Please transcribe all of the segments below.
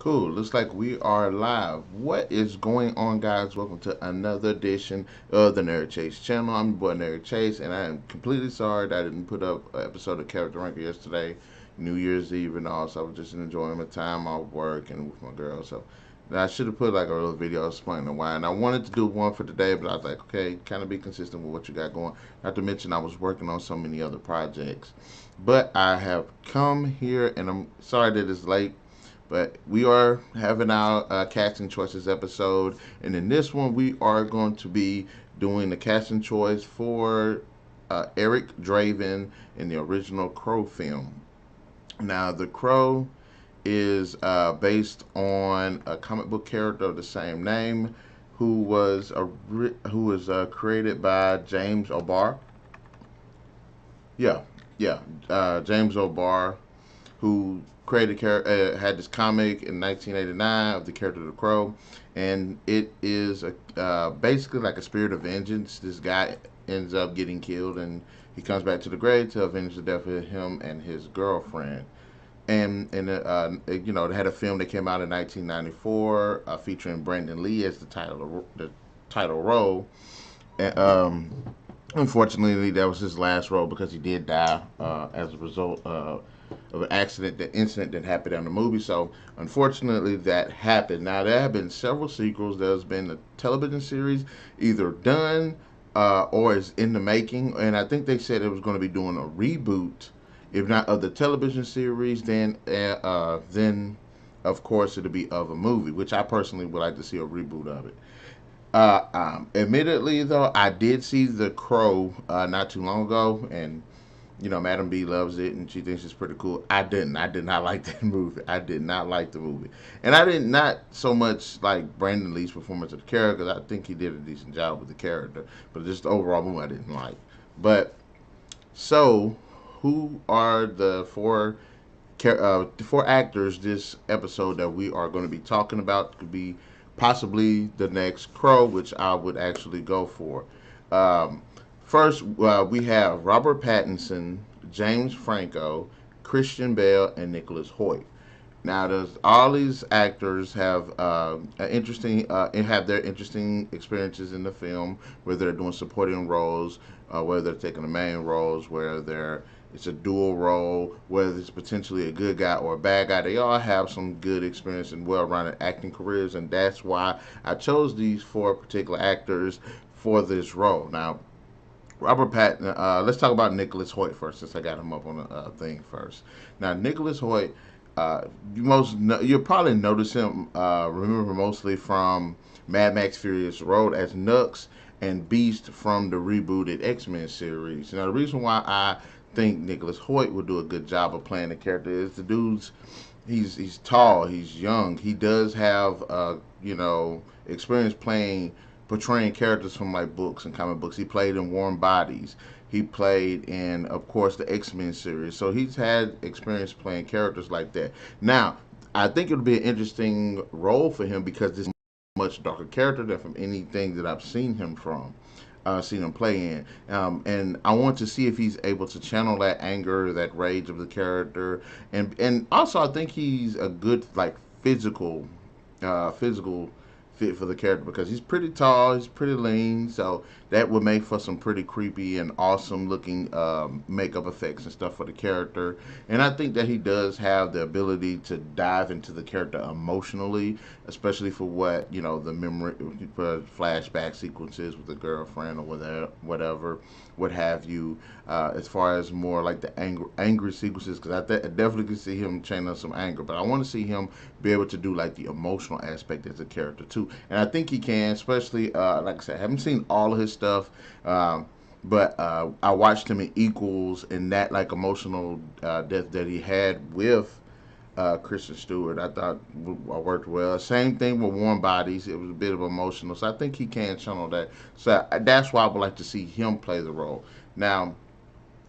Cool. Looks like we are live. What is going on, guys? Welcome to another edition of the NarikChase channel. I'm your boy NarikChase, and I am completely sorry that I didn't put up an episode of Character Ranker yesterday, New Year's Eve, and all. So I was just enjoying my time off work and with my girl. So I should have put like a little video explaining why. And I wanted to do one for today, but I was like, okay, kind of be consistent with what you got going. Not to mention, I was working on so many other projects. But I have come here, and I'm sorry that it's late, but we are having our casting choices episode, and in this one, we are going to be doing the casting choice for Eric Draven in the original Crow film. Now, the Crow is based on a comic book character of the same name, who was created by James O'Barr. Yeah, yeah, James O'Barr, who had this comic in 1989 of the character of the Crow, and it is basically like a spirit of vengeance. This guy ends up getting killed, and he comes back to the grave to avenge the death of him and his girlfriend. And they had a film that came out in 1994 featuring Brandon Lee as the title role. And, unfortunately, that was his last role because he did die as a result of an incident that happened in the movie. So, unfortunately, that happened. Now, there have been several sequels. There's been a television series either done or is in the making, and I think they said it was going to be doing a reboot, if not of the television series, then of course it'll be of a movie, which I personally would like to see a reboot of it. Admittedly, though, I did see The Crow not too long ago, and Madam B loves it, and she thinks it's pretty cool. I didn't. I did not like that movie. I did not like the movie, and I did not so much like Brandon Lee's performance of the character, because I think he did a decent job with the character, but just the overall movie I didn't like. But so, who are the four actors this episode that we are going to be talking about? Could be possibly the next Crow, which I would actually go for. Um, First, we have Robert Pattinson, James Franco, Christian Bale, and Nicholas Hoult. Now, does all these actors have their interesting experiences in the film, whether they're doing supporting roles, whether they're taking the main roles, whether it's a dual role, whether it's potentially a good guy or a bad guy. They all have some good experience and well-rounded acting careers, and that's why I chose these four particular actors for this role. Now, Robert Patton. Let's talk about Nicholas Hoult first, since I got him up on the thing first. Now, Nicholas Hoult, you'll probably notice him. Remember mostly from Mad Max Furious Road as Nux and Beast from the rebooted X-Men series. Now, the reason why I think Nicholas Hoult would do a good job of playing the character is the dude's he's tall, he's young, he does have experience playing portraying characters from like books and comic books. He played in Warm Bodies. He played in, of course, the X-Men series. So he's had experience playing characters like that. Now, I think it would be an interesting role for him because this is a much darker character than from anything that I've seen him play in. And I want to see if he's able to channel that anger, that rage of the character, and also I think he's a good like physical fit for the character because he's pretty tall, he's pretty lean, so that would make for some pretty creepy and awesome looking makeup effects and stuff for the character. And I think that he does have the ability to dive into the character emotionally, especially for what the memory flashback sequences with the girlfriend or whatever, what have you. As far as more like the angry sequences, because I definitely can see him channeling some anger, but I want to see him be able to do like the emotional aspect as a character too, and I think he can. Especially like I said, I haven't seen all of his stuff, but I watched him in Equals, and that like emotional death that he had with Kristen Stewart, I thought worked well. Same thing with Warm Bodies; it was a bit of emotional, so I think he can channel that. So that's why I would like to see him play the role. Now,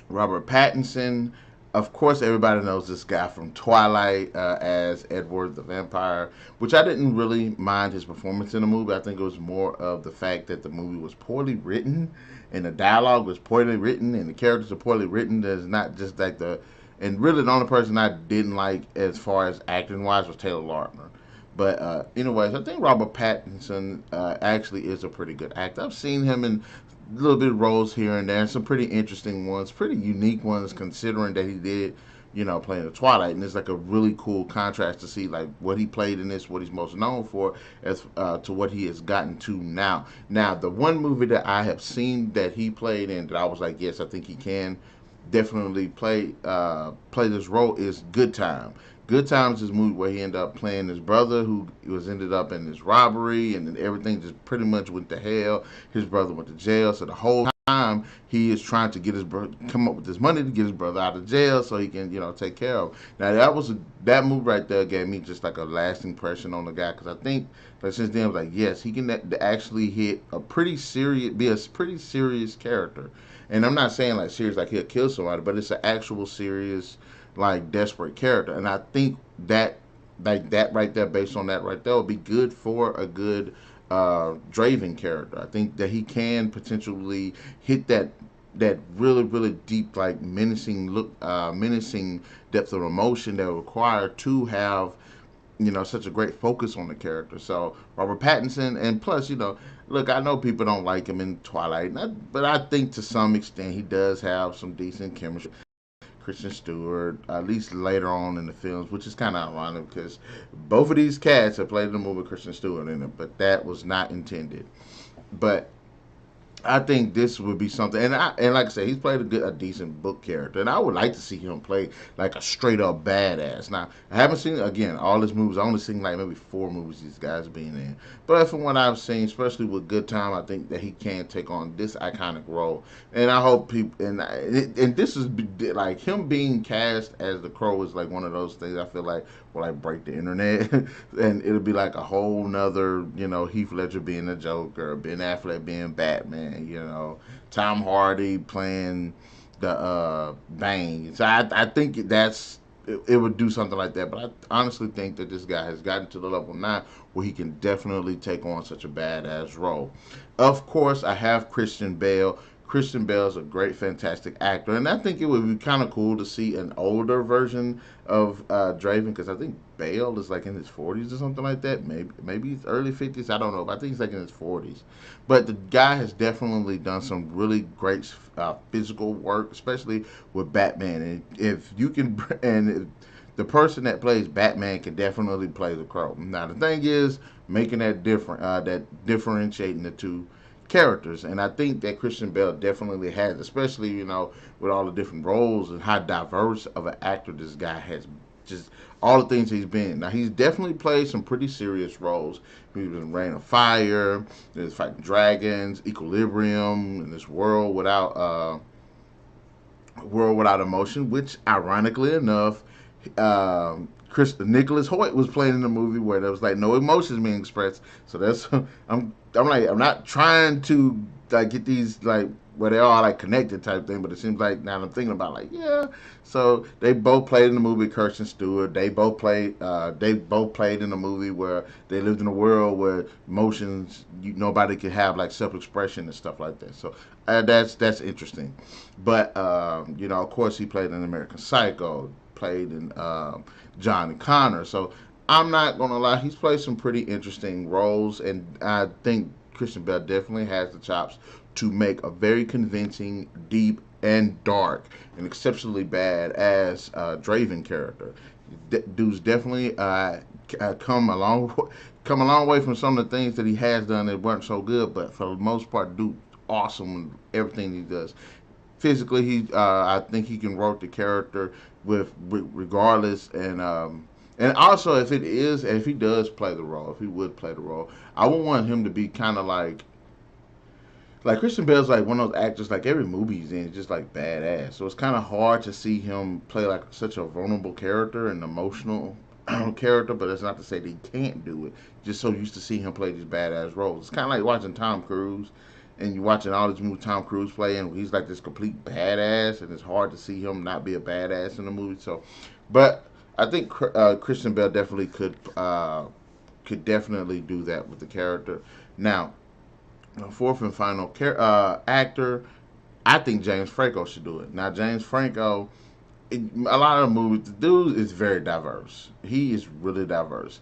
Robert Pattinson. Of course, everybody knows this guy from Twilight as Edward the Vampire, which I didn't really mind his performance in the movie. I think it was more of the fact that the movie was poorly written, and the dialogue was poorly written, and the characters are poorly written. There's not just like the, and really the only person I didn't like as far as acting wise was Taylor Lautner. But anyways, I think Robert Pattinson actually is a pretty good actor. I've seen him in a little bit of roles here and there, some pretty interesting ones, pretty unique ones, considering that he did, playing the Twilight, and it's like a really cool contrast to see like what he played in this, what he's most known for, as to what he has gotten to now. Now, the one movie that I have seen that he played in that I was like, yes, I think he can definitely play this role is Good Time. Good Times is a movie where he ended up playing his brother who was ended up in this robbery, and then everything just pretty much went to hell. His brother went to jail, so the whole time he is trying to get his brother, come up with this money to get his brother out of jail so he can take care of him. Now that move right there gave me just like a lasting impression on the guy, because I think like since then I was like, yes, he can actually hit be a pretty serious character. And I'm not saying like serious like he'll kill somebody, but it's an actual serious like desperate character. And I think that like that right there, based on that right there, would be good for a good Draven character. I think that he can potentially hit that really really deep like menacing look, menacing depth of emotion that require to have such a great focus on the character. So Robert Pattinson, and plus look, I know people don't like him in Twilight, but I think to some extent he does have some decent chemistry. Christian Stewart, at least later on in the films, which is kind of ironic because both of these cats have played in the movie with Christian Stewart in it, but that was not intended. But I think this would be something, and like I said, he's played a decent book character, and I would like to see him play like a straight up badass. Now, I haven't seen again all his movies. I only seen like maybe 4 movies these guys being in, but from what I've seen, especially with Good Time, I think that he can take on this iconic role, and I hope people and this is like him being cast as the Crow is like one of those things I feel like will like break the internet, and it'll be like a whole nother Heath Ledger being the Joker, Ben Affleck being Batman, Tom Hardy playing the Bane. So I think it would do something like that. But I honestly think that this guy has gotten to the level now where he can definitely take on such a badass role. Of course, I have Christian Bale. Christian Bale is a great, fantastic actor, and I think it would be kind of cool to see an older version of Draven, because I think Bale is like in his 40s or something like that. Maybe he's early 50s. I don't know, but I think he's like in his 40s. But the guy has definitely done some really great physical work, especially with Batman. And if you can, and the person that plays Batman can definitely play the Crow. Now the thing is making that differentiating the two characters, and I think that Christian Bale definitely has, especially with all the different roles and how diverse of an actor this guy has. Just all the things he's been. Now he's definitely played some pretty serious roles. He was in Reign of Fire, there's fighting dragons, Equilibrium, and this world without emotion, which ironically enough, Nicholas Hoult was playing in a movie where there was like no emotions being expressed. So that's I'm not trying to like get these like where they all like connected type thing, but it seems like now I'm thinking about like yeah. So they both played in the movie Kirsten Stewart. They both played. They both played in a movie where they lived in a world where emotions nobody could have like self expression and stuff like that. So that's interesting. But of course, he played in American Psycho. Played in John Connor. So I'm not gonna lie, he's played some pretty interesting roles, and I think Christian Bale definitely has the chops to make a very convincing, deep, and dark, and exceptionally bad as Draven character. Dude's definitely come a long way from some of the things that he has done that weren't so good, but for the most part, dude, awesome in everything he does. Physically, I think he can work the character with regardless, and also if he does play the role, if he would play the role, I would want him to be kind of like Christian Bale's like one of those actors like every movie he's in is just like badass. So it's kind of hard to see him play like such a vulnerable character and emotional character, but it's not to say that he can't do it. Just so used to see him play these badass roles. It's kind of like watching Tom Cruise, and you're watching all these movies Tom Cruise play, and he's like this complete badass, and it's hard to see him not be a badass in the movie. So, but I think Christian Bale definitely could definitely do that with the character. Now, fourth and final actor, I think James Franco should do it. Now, James Franco, a lot of the movies, the dude is very diverse. He is really diverse.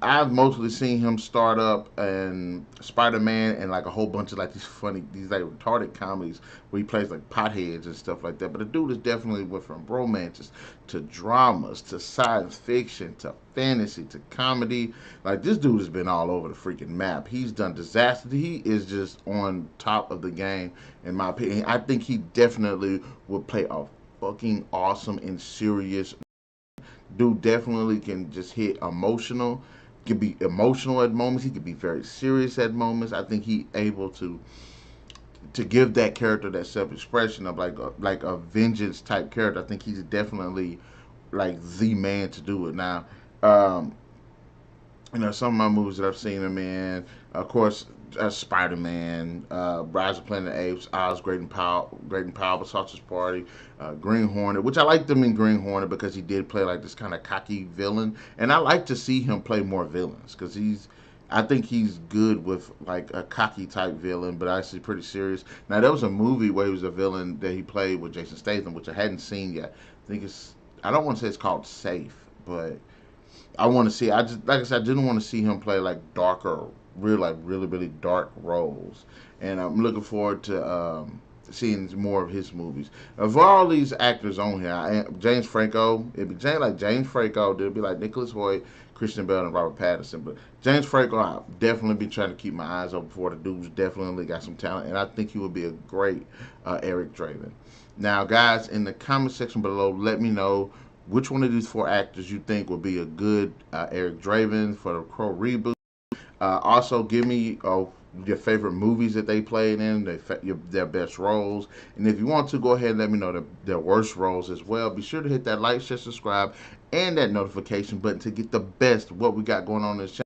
I've mostly seen him start up in Spider-Man and like a whole bunch of like these like retarded comedies where he plays like potheads and stuff like that. But the dude is definitely went from romances to dramas to science fiction to fantasy to comedy. Like this dude has been all over the freaking map. He's done disaster. He is just on top of the game in my opinion. I think he definitely would play a fucking awesome and serious dude. Definitely can just hit emotional. Can be emotional at moments. He could be very serious at moments. I think he able to give that character that self expression of like a vengeance type character. I think he's definitely like the man to do it. Now, um, some of my movies that I've seen him in, of course, Spider Man, Rise of Planet of the Apes, Oz, Great and Powerful, Sausage Party, Green Hornet, which I liked him in Green Hornet because he did play like this kind of cocky villain, and I like to see him play more villains because I think he's good with like a cocky type villain, but actually pretty serious. Now there was a movie where he was a villain that he played with Jason Statham, which I hadn't seen yet. I don't want to say it's called Safe, but I want to see. I just like I said, I didn't want to see him play like darker, really really dark roles, and I'm looking forward to seeing more of his movies. Of all these actors on here, James Franco, it'd be James Franco. It'd be like Nicholas Hoult, Christian Bale, and Robert Pattinson. But James Franco, I'll definitely be trying to keep my eyes open for. The dude's definitely got some talent, and I think he would be a great Eric Draven. Now, guys, in the comment section below, let me know which one of these four actors you think would be a good Eric Draven for the Crow reboot. Also, give me your favorite movies that they played in, their best roles. And if you want to, go ahead and let me know their worst roles as well. Be sure to hit that like, share, subscribe, and that notification button to get the best of what we got going on in this channel.